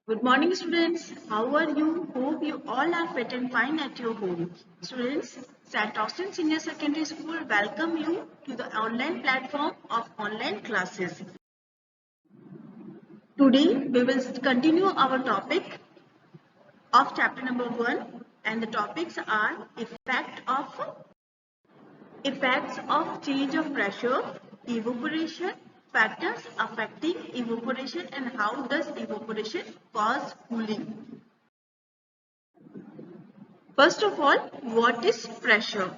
Good morning, students. How are you? Hope you all are fit and fine at your home. Students, St. Austin Senior Secondary School welcome you to the online platform of online classes. Today, we will continue our topic of chapter number 1, and the topics are effects of change of pressure, evaporation, factors affecting evaporation, and how does evaporation cause cooling. First of all, what is pressure?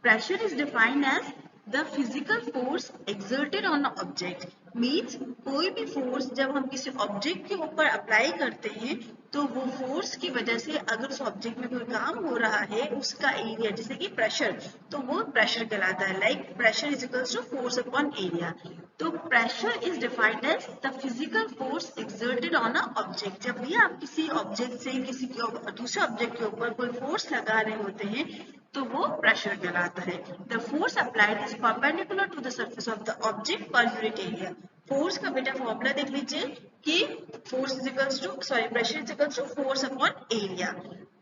Pressure is defined as the physical force exerted on an object. Means कोई भी force जब हम किसी object के ऊपर apply करते हैं तो वो फोर्स की वजह से अगर उस ऑब्जेक्ट में कोई काम हो रहा है उसका एरिया जैसे कि प्रेशर तो वो प्रेशर कहलाता है. Like pressure is equals to force upon area. तो pressure is defined as the physical force exerted on a object. जब भी आप किसी ऑब्जेक्ट से किसी दूसरे ऑब्जेक्ट के ऊपर कोई फोर्स लगा रहे होते हैं तो वो प्रेशर कहलाता है. The force applied is perpendicular to the surface of the object per unit area. Force का बेटा फॉर्मूला देख लीजिए कि force is equals to pressure is equals to force upon area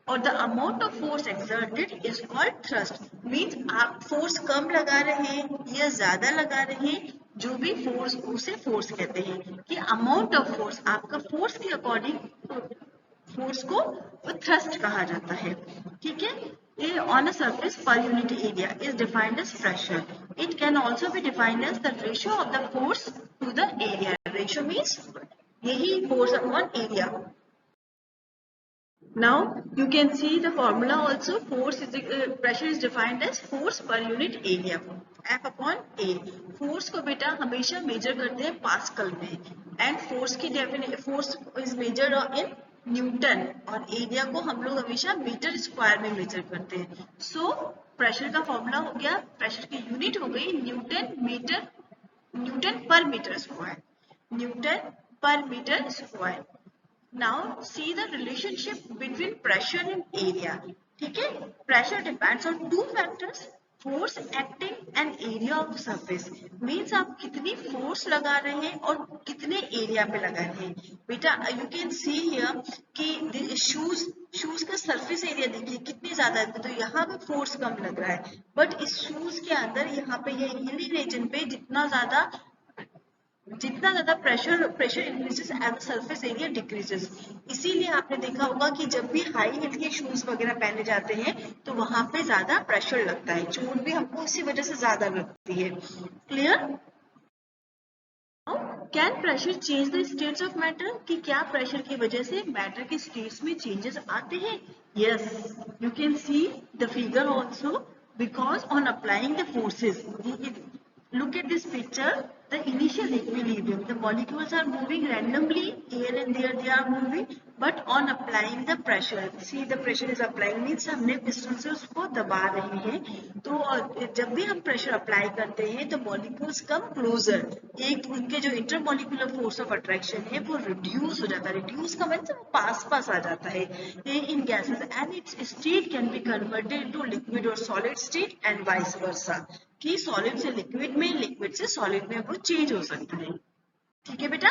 और the amount of force exerted is called thrust. Means आप force कम लगा रहे हैं या ज्यादा लगा रहे हैं, जो भी फोर्स उसे फोर्स कहते हैं. कि अमाउंट ऑफ फोर्स आपका फोर्स के अकॉर्डिंग फोर्स को थ्रस्ट कहा जाता है. ठीक है. ये on a surface per unit area is defined as pressure. It can also be defined as the ratio of the force to the area. Ratio means यही force upon area. Now you can see the formula also. Pressure is defined as force per unit area. F upon A. Force को बेटा हमेशा major करते हैं pascal में and force is measured in newton और area को हम लोग हमेशा मीटर स्क्वायर में मेजर करते हैं. सो प्रेशर का फॉर्मूला हो गया, प्रेशर की यूनिट हो गई न्यूटन पर मीटर स्क्वायर. न्यूटन पर metre square. Now see the relationship between pressure and area. ठीक है. Pressure depends on two factors, force acting and area of surface. Means आप कितनी force लगा रहे हैं और कितने area पे लगा रहे हैं. बेटा you can see here कि शूज का सरफेस एरिया देखिए कितनी ज्यादा है. तो यहाँ पे फोर्स कम लग रहा है बट इस शूज के अंदर यहाँ पे ये हिली रीजन पे जितना ज्यादा pressure increases as surface area decreases. इसीलिए आपने देखा होगा कि जब भी हाई हील के शूज वगैरह पहने जाते हैं तो वहां पे ज्यादा प्रेशर लगता है. चोट भी हमको इसी वजह से ज्यादा लगती है. Clear. Can pressure change the states of matter. कि क्या प्रेशर की वजह से मैटर के स्टेट्स में चेंजेस आते हैं. Yes, you can see the figure also because on applying the forces, look at this picture, the initial equilibrium, the molecules are moving randomly here and there, they are moving, but on applying the pressure, see the pressure is applying means हमने piston से उसको दबा रहे हैं. तो जब भी हम प्रेशर अप्लाई करते हैं तो मॉलिक्यूल्स कम क्लोजर, एक उनके जो इंटरमॉलिक्यूलर फोर्स ऑफ अट्रैक्शन है वो रिड्यूस हो जाता है. रिड्यूस का मतलब पास आ जाता है in gases and its state can be converted into liquid और solid state and vice versa. कि सॉलिड से लिक्विड में, लिक्विड से सॉलिड में वो चेंज हो सकता है. ठीक है बेटा.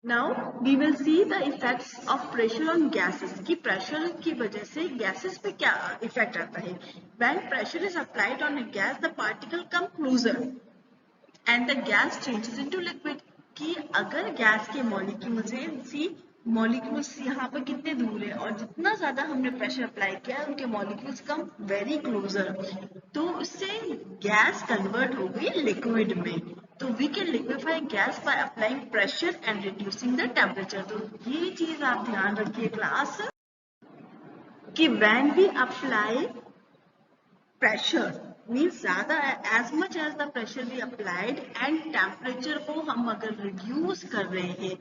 Now we will see the effects of pressure on gases. कि प्रेशर की वजह से गैसेस पे क्या इफेक्ट आता है. When pressure is applied on a gas the particle come closer and the gas changes into liquid. कि अगर गैस के मॉलिक्यूल्स हैं, सी मॉलिक्यूल्स यहाँ पर कितने दूर है और जितना ज्यादा हमने प्रेशर अप्लाई किया है उनके मॉलिक्यूल्स कम वेरी क्लोजर, तो उससे गैस कन्वर्ट हो गई लिक्विड में. तो we can liquefy gas by applying pressure and reducing the temperature. तो ये चीज आप ध्यान रखिए क्लास कि when we apply pressure means ज्यादा as much as the pressure we applied and temperature को हम अगर reduce कर रहे हैं,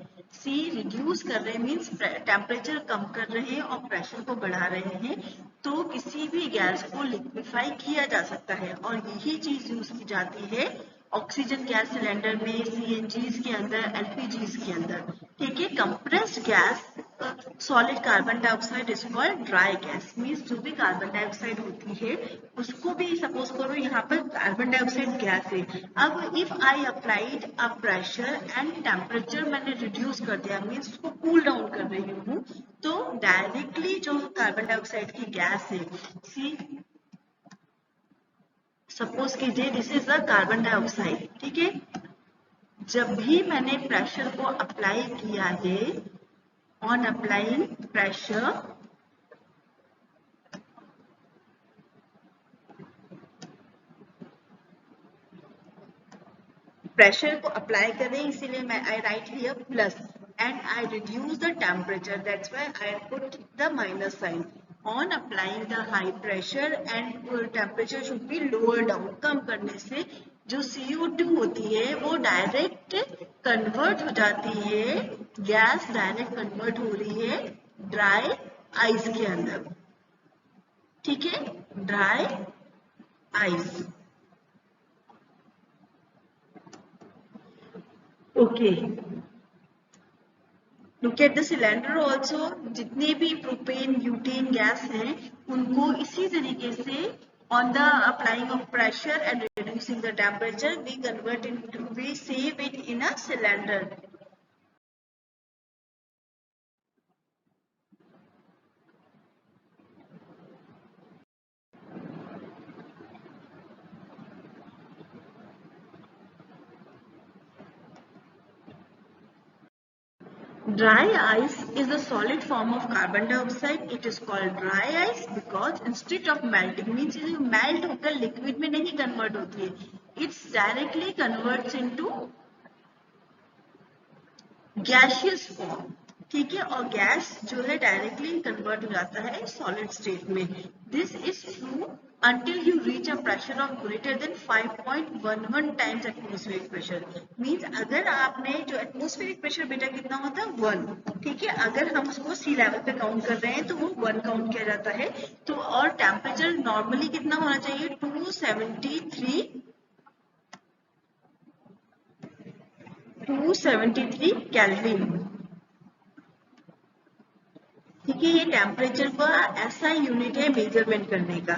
reduce कर रहे हैं means temperature कम कर रहे हैं और pressure को बढ़ा रहे हैं, तो किसी भी गैस को liquefy किया जा सकता है. और यही चीज यूज की जाती है ऑक्सीजन गैस सिलेंडर में, CNGs के अंदर, LPGs के अंदर. ठीक है. Compressed gas solid carbon dioxide is called dry gas. Means जो भी कार्बन डाइऑक्साइड होती है उसको भी सपोज करो यहाँ पर कार्बन डाइऑक्साइड गैस है। अब if I applied a pressure and temperature मैंने रिड्यूस कर दिया, मीन्स उसको कूल डाउन कर रही हूँ, तो डायरेक्टली जो कार्बन डाइऑक्साइड की गैस है, सी सपोज कीजिए this is the carbon dioxide, ठीक है। जब भी मैंने प्रेशर को अप्लाई किया है, on applying pressure, प्रेशर को अप्लाई करें, इसीलिए मैं I write here plus and I reduce the temperature, that's why I put the minus sign. On applying the high pressure and temperature should be lower down, कम करने से जो CO2 होती है वो डायरेक्ट कन्वर्ट हो जाती है, गैस डायरेक्ट कन्वर्ट हो रही है ड्राई आइस के अंदर, ठीक है, dry ice. Okay, look at the cylinder also, जितने भी प्रोपेन ब्यूटेन गैस हैं उनको इसी तरीके से on the applying of pressure and reducing the temperature we save it in a cylinder. Dry ice is the solid form of carbon dioxide. It is called dry ice because instead of melting, means melt होकर liquid में नहीं convert होती है, it's directly converts into gaseous form, ठीक है, और gas जो है डायरेक्टली कन्वर्ट हो जाता है सॉलिड स्टेट में। This is true until you reach a pressure of greater than 5.11 times atmospheric pressure। Means अगर आपने जो एटमोस्फेरिक प्रेशर बेटा कितना होता है 1, ठीक है, अगर हम उसको सी लेवल पे काउंट कर रहे हैं तो वो 1 काउंट किया जाता है। तो और टेम्परेचर नॉर्मली कितना होना चाहिए 273 केल्विन, ठीक है, ये टेम्परेचर का ऐसा यूनिट है मेजरमेंट करने का।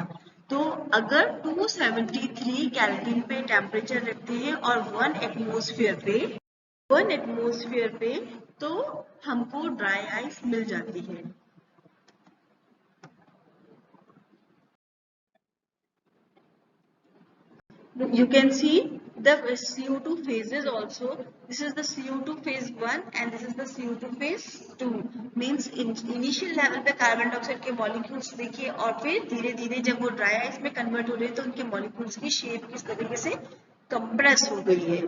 तो अगर 273 केल्विन पे टेम्परेचर रखते हैं और 1 एटमोस्फियर पे तो हमको ड्राई आइस मिल जाती है। You can see the CO2 phases also. This is the CO2 phase 1 and this is the CO2 phase 2। Means initial level पे कार्बन डाइऑक्साइड के मॉलिक्यूल्स देखिए और फिर धीरे धीरे जब वो ड्राई आइस में कन्वर्ट हो रहे हैं तो उनके मॉलिक्यूल्स की शेप किस तरीके से कंप्रेस हो गई है।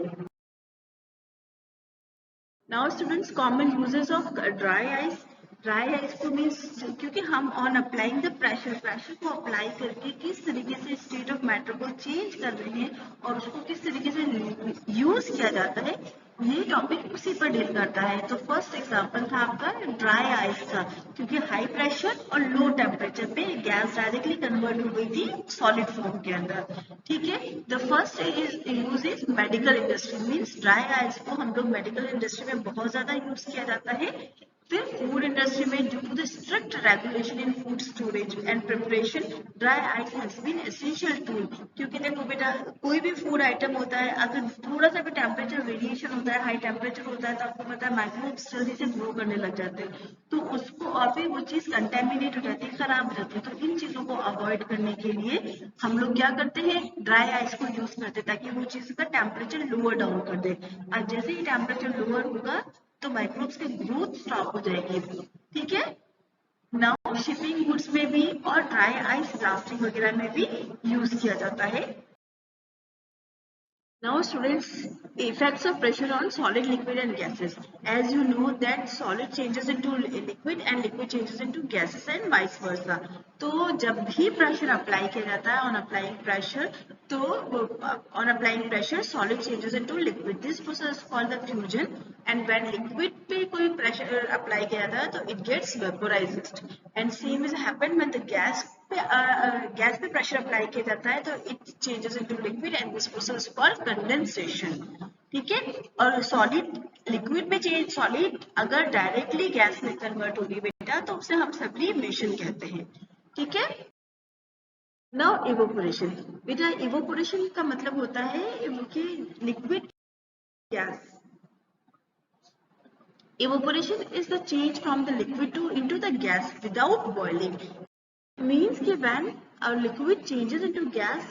Now students, common uses of dry ice। Dry ice को मीन्स क्योंकि हम ऑन अप्लाइंग द प्रेशर को अप्लाई करके किस तरीके से स्टेट ऑफ मैटर को चेंज कर रहे हैं और उसको किस तरीके से यूज किया जाता है, ये टॉपिक उसी पर डील करता है। तो फर्स्ट एग्जांपल था आपका ड्राई आइस का, क्योंकि हाई प्रेशर और लो टेम्परेचर पे गैस डायरेक्टली कन्वर्ट हो गई थी सॉलिड फॉर्म के अंदर, ठीक है। The first use is medical industry. Means dry ice को हम लोग मेडिकल इंडस्ट्री में बहुत ज्यादा यूज किया जाता है। फिर फूड इंडस्ट्री में due to the strict regulation in food storage and preparation dry ice has been essential tool. क्योंकि देखो बेटा कोई भी फूड आइटम होता है, अगर थोड़ा सा भी टेम्परेचर वेरिएशन होता है, हाई टेम्परेचर होता है, तो आपको पता है माइक्रोब्स जल्दी से ग्रो करने लग जाते हैं, तो उसको और फिर वो चीज कंटेमिनेट हो जाती है, खराब हो जाती है। तो इन चीजों को अवॉइड करने के लिए हम लोग क्या करते हैं, ड्राई आइस को यूज करते हैं ताकि वो चीज का टेम्परेचर लोअर डाउन कर दे। और जैसे ही टेम्परेचर लोअर होगा तो माइक्रोब्स की ग्रोथ स्टॉप हो जाएगी, ठीक है। नाउ शिपिंग गुड्स में भी और ड्राई आइस प्लास्टिक वगैरह में भी यूज किया जाता है। Now students, effects of pressure on solid, liquid and gases. As you know that solid changes into liquid and liquid changes into gases and vice versa. तो जब भी pressure apply किया जाता है on applying pressure, तो on applying pressure solid changes into liquid. This process is called the fusion. And when liquid पे कोई pressure apply किया जाता है तो it gets vaporized. And same is happen when the gas पे pressure apply किया जाता है तो it changes into liquid and this process called condensation, ठीक है। और सॉलिड लिक्विड में चेंज, सॉलिड अगर डायरेक्टली गैस में कन्वर्ट होगी बेटा, तो उसे हम सब्लिमेशन कहते हैं। ठीक है। Now evaporation. बेटा इवोपोरेशन का मतलब होता है कि liquid gas. Evaporation is the change from the liquid to into the gas without boiling. Means कि when a liquid changes into gas,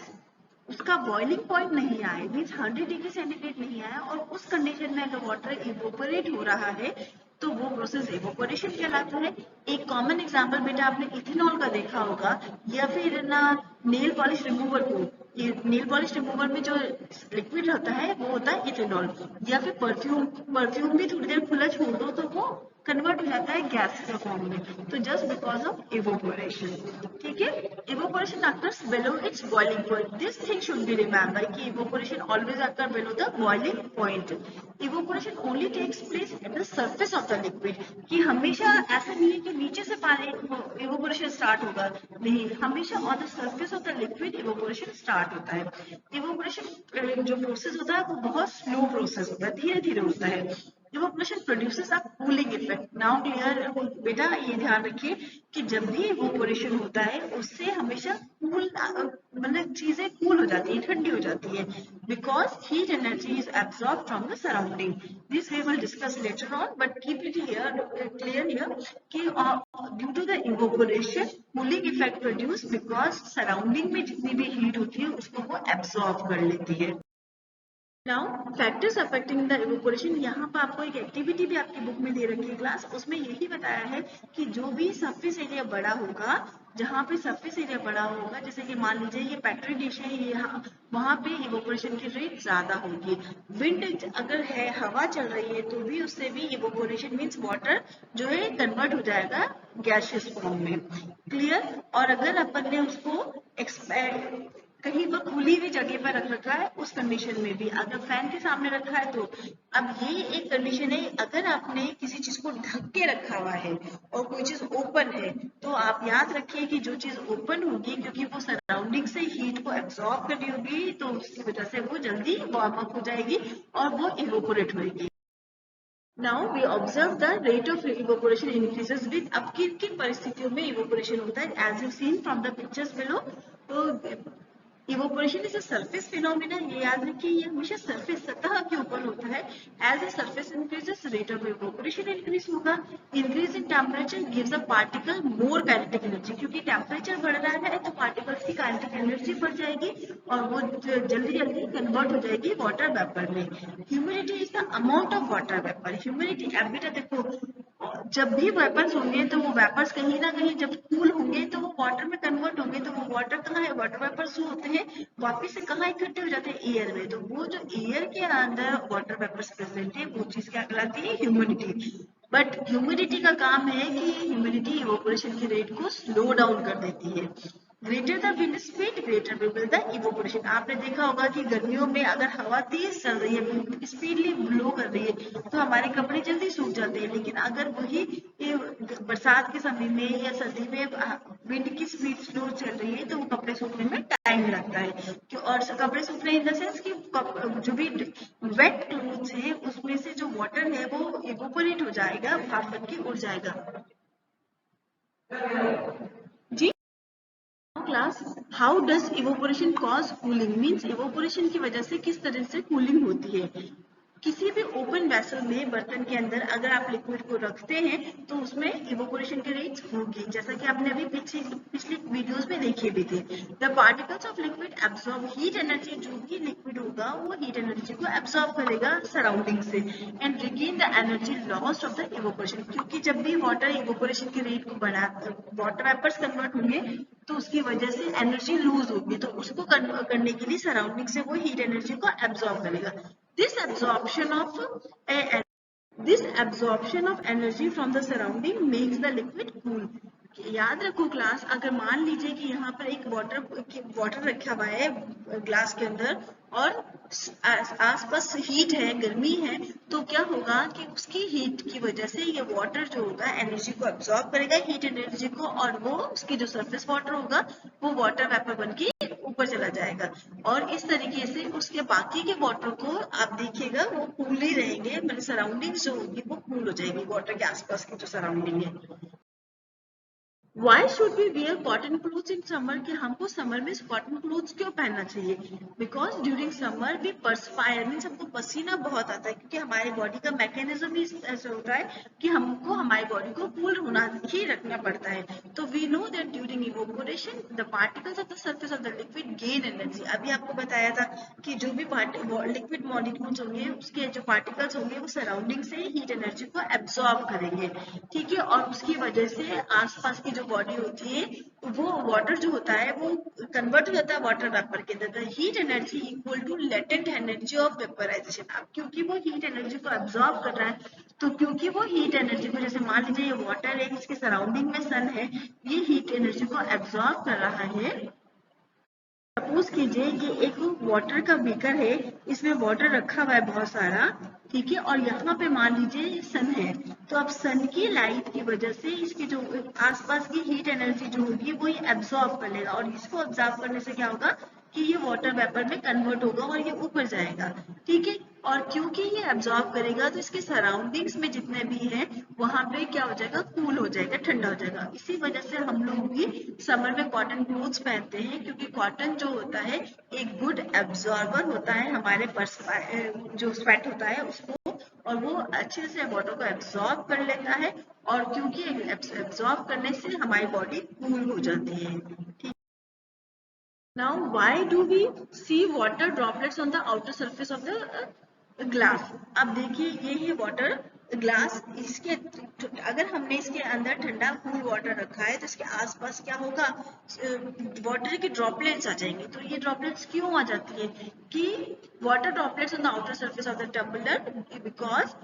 उसका बॉइलिंग पॉइंट नहीं आए, मीन्स 100 डिग्री सेंटीग्रेड नहीं आया, और उस कंडीशन में अगर वाटर इवोपोरेट हो रहा है तो वो प्रोसेस इवोपोरेशन कहलाता है। एक कॉमन एग्जांपल बेटा आपने इथेनॉल का देखा होगा, या फिर ना नेल पॉलिश रिमूवर को, ये नेल पॉलिश रिमूवर में जो लिक्विड होता है वो होता है इथेनॉल, या फिर परफ्यूम, परफ्यूम भी थोड़ी देर खुला छोड़ दो तो वो कन्वर्ट हो जाता है गैस के फॉर्म में, तो जस्ट बिकॉज ऑफ इवोपोरेशन। ठीक है। Evaporation occurs below its boiling point. This thing should be remembered कि evaporation always occur below the boiling point. Evaporation only takes place at the surface of the liquid. कि हमेशा ऐसा नहीं है कि नीचे से पानी इवोपोरेशन स्टार्ट होगा, नहीं, हमेशा on the surface of the liquid evaporation start होता है। इवोपोरेशन जो प्रोसेस होता है वो बहुत स्लो प्रोसेस होता है, धीरे धीरे होता है। Evaporation produces a cooling effect. Now clear बेटा, ये ध्यान रखिए कि जब भी इवोपोरेशन होता है उससे हमेशा कूल, मतलब चीजें कूल हो जाती है, ठंडी हो जाती है, because heat energy is absorb from the surrounding. This we will discuss later on, but keep it here clear here कि due to the evaporation cooling effect produce, because surrounding में जितनी भी हीट होती है उसको वो एब्सॉर्ब कर लेती है। Now factors affecting the evaporation. यहाँ पर आपको एक एक्टिविटी भी आपकी बुक में दे रखी है क्लास, उसमें यही बताया है कि जो भी सरफेस एरिया बड़ा होगा, जहाँ पे सरफेस एरिया बड़ा होगा, जैसे कि मान लीजिए ये पेट्री डिश है, यहाँ वहाँ पे इवोपोरेशन की रेट ज्यादा होगी। विंड अगर है, हवा चल रही है, तो भी उससे भी इवोपोरेशन मीन्स वाटर जो है कन्वर्ट हो जाएगा गैसियस फॉर्म में। क्लियर। और अगर अपन ने उसको एक्सपैंड कहीं पर खुली हुई जगह पर रख रखा है, उस कंडीशन में भी अगर फैन के सामने रखा है तो, अब ये एक कंडीशन है, अगर आपने किसी चीज को ढक के रखा हुआ है और कोई चीज ओपन है, तो आप याद रखिए कि जो चीज ओपन होगी, क्योंकि वो सराउंडिंग से हीट को एब्सॉर्ब कर रही होगी, तो उसकी वजह से वो जल्दी वार्म अप हो जाएगी और वो इवोपोरेट होगी। Now we observe the rate of evaporation increases with, अब किन किन परिस्थितियों में इवोपोरेशन होता है, as you seen from the pictures below। तो evaporation is a surface phenomena, ये याद रखिए, ये हमेशा सरफेस, सतह के ऊपर होता है। As a surface increases, rate of evaporation increase होगा। Increase in temperature gives a particle more kinetic energy, क्योंकि टेम्परेचर बढ़ रहा है तो पार्टिकल्स की काइनेटिक एनर्जी बढ़ जाएगी और वो जल्दी जल्दी कन्वर्ट हो जाएगी वाटर वेपर में। Humidity is the amount of water vapour. Humidity, अब बेटा देखो, जब भी वेपर्स होंगे तो वो वेपर्स कहीं ना कहीं जब कूल होंगे तो वो वाटर में कन्वर्ट होंगे, तो वो वाटर कहाँ है, वाटर वेपर्स जो होते हैं वापिस से कहाँ इकट्ठे हो जाते हैं, एयर में। तो वो जो एयर के अंदर वाटर वेपर्स प्रेजेंट है वो चीज क्या कहलाती है, ह्यूमिडिटी। बट ह्यूमिडिटी का काम है कि ह्यूमिडिटी इवोपोरेशन की रेट को स्लो डाउन कर देती है। Greater the wind speed greater will the evaporation. आपने देखा होगा कि गर्मियों में अगर हवा तेज चल रही है, स्पीडली ब्लो कर रही है, तो हमारे कपड़े जल्दी सूख जाते हैं। लेकिन अगर वही बरसात के समय में या सर्दी में विंड की स्पीड स्लो चल रही है, तो वो कपड़े सूखने में टाइम लगता है। और कपड़े सूखने इन द सेंस कि जो भी वेट क्लोथ्स है उसमें से जो वाटर है वो इवोपोरेट हो जाएगा, भाप बन के उड़ जाएगा। जी class, how does evaporation cause cooling, means evaporation की वजह से किस तरह से कूलिंग होती है। किसी भी ओपन वेसल में, बर्तन के अंदर अगर आप लिक्विड को रखते हैं तो उसमें इवोपोरेशन की रेट्स होगी, जैसा कि आपने अभी पिछली वीडियोस में देखे भी थे। The particles of liquid absorb heat energy, जो भी लिक्विड होगा वो हीट एनर्जी को एब्सॉर्ब करेगा सराउंडिंग से, and regain the energy lost of the evaporation. क्योंकि जब भी वाटर इवोपोरेशन की रेट को बढ़ा, वाटर वेपर्स कन्वर्ट होंगे तो उसकी वजह से एनर्जी लूज होगी, तो उसको करने के लिए सराउंडिंग से वो हीट एनर्जी को एब्सॉर्ब करेगा। This absorption of energy from the surrounding makes the liquid cool. याद रखो क्लास, अगर मान लीजिए कि यहाँ पर एक वाटर रखा हुआ है ग्लास के अंदर और आसपास हीट है, गर्मी है, तो क्या होगा कि उसकी हीट की वजह से ये वाटर जो होगा एनर्जी को एब्सॉर्ब करेगा, हीट एनर्जी को, और वो उसकी जो सरफेस वाटर होगा वो वाटर वेपर बन के ऊपर चला जाएगा, और इस तरीके से उसके बाकी के वाटर को आप देखिएगा वो कूल ही रहेंगे, मतलब सराउंडिंग जो होगी वो कूल हो जाएगी वाटर के आसपास की जो सराउंडिंग है। Why should we wear cotton clothes in summer? कि हमको समर में कॉटन क्लोथ्स क्यों पहनना चाहिए? बिकॉज ड्यूरिंग समर भी परस्पायर मीन्स हमको पसीना बहुत आता है, क्योंकि हमारे बॉडी का मैकेनिज्म ही ऐसा होता है कि हमको हमारी बॉडी को कूल होना ही रखना पड़ता है. तो we know that during evaporation the particles of the surface of the liquid gain energy. अभी आपको बताया था कि जो भी लिक्विड मॉलिक्यूल्स होंगे उसके जो पार्टिकल्स होंगे वो सराउंडिंग से हीट एनर्जी को एब्जॉर्ब करेंगे. ठीक है, और उसकी वजह से आसपास की जो बॉडी होती है वो वाटर जो होता है वो कन्वर्ट हो जाता है वाटर वेपर के अंदर. Heat energy equal to latent energy of vaporisation. अब क्योंकि वो हीट एनर्जी को एब्जॉर्ब कर रहा है, तो क्योंकि वो हीट एनर्जी को, जैसे मान लीजिए ये वाटर है, इसके सराउंडिंग में सन है, ये हीट एनर्जी को एब्जॉर्ब कर रहा है. सपोज कीजिए ये एक वाटर का बीकर है, इसमें वाटर रखा हुआ है बहुत सारा. ठीक है, और यहाँ पे मान लीजिए सन है, तो अब सन की लाइट की वजह से इसकी जो आसपास की हीट एनर्जी जो होगी वो ये एब्जॉर्ब कर लेगा, और इसको एब्जॉर्ब करने से क्या होगा कि ये वाटर वेपर में कन्वर्ट होगा और ये ऊपर जाएगा. ठीक है, और क्योंकि ये एब्जॉर्ब करेगा तो इसके सराउंडिंग्स में जितने भी हैं वहां पे क्या हो जाएगा, कूल हो जाएगा, ठंडा हो जाएगा. इसी वजह से हम लोग भी समर में कॉटन क्लोथ्स पहनते हैं, क्योंकि कॉटन जो होता है एक गुड एब्जॉर्बर होता है हमारे जो स्वेट होता है उसको, और वो अच्छे से वाटर को एब्जॉर्ब कर लेता है, और क्योंकि एब्जॉर्ब करने से हमारी बॉडी कूल हो जाती है. ठीक. Now, why do we see water droplets on the outer surface of the glass? अब देखिए ये है वाटर ग्लास, इसके अगर हमने इसके अंदर ठंडा कूल वाटर रखा है तो इसके आसपास क्या होगा, वाटर के ड्रॉपलेट्स आ जाएंगे. तो ये ड्रॉपलेट्स क्यों आ जाती है कि water droplets on the outer surface of the tumbler, because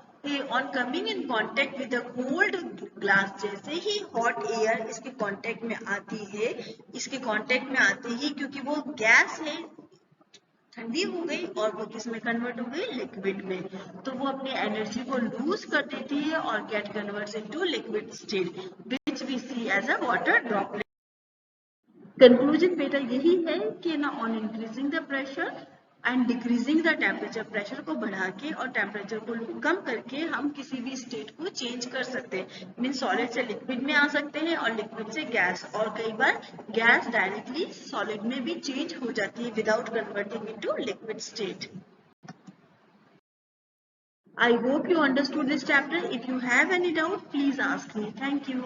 on coming in contact with the cold glass, जैसे ही हॉट एयर इसके कांटेक्ट में आती है, इसके कांटेक्ट में आते ही, क्योंकि वो गैस है, ठंडी हो गई और वो किस में कन्वर्ट हो गई, लिक्विड में, तो वो अपनी एनर्जी को लूज कर देती है और get converts into liquid state, which we see as a water droplet. Conclusion बेटा यही है कि ना, on increasing the pressure and decreasing the temperature, pressure को बढ़ा के और टेम्परेचर को कम करके हम किसी भी स्टेट को चेंज कर सकते हैं. मीन सॉलिड से लिक्विड में आ सकते हैं और लिक्विड से गैस, और कई बार गैस डायरेक्टली सॉलिड में भी चेंज हो जाती है without converting into liquid state. I hope you understood this chapter. If you have any doubt, please ask me. Thank you.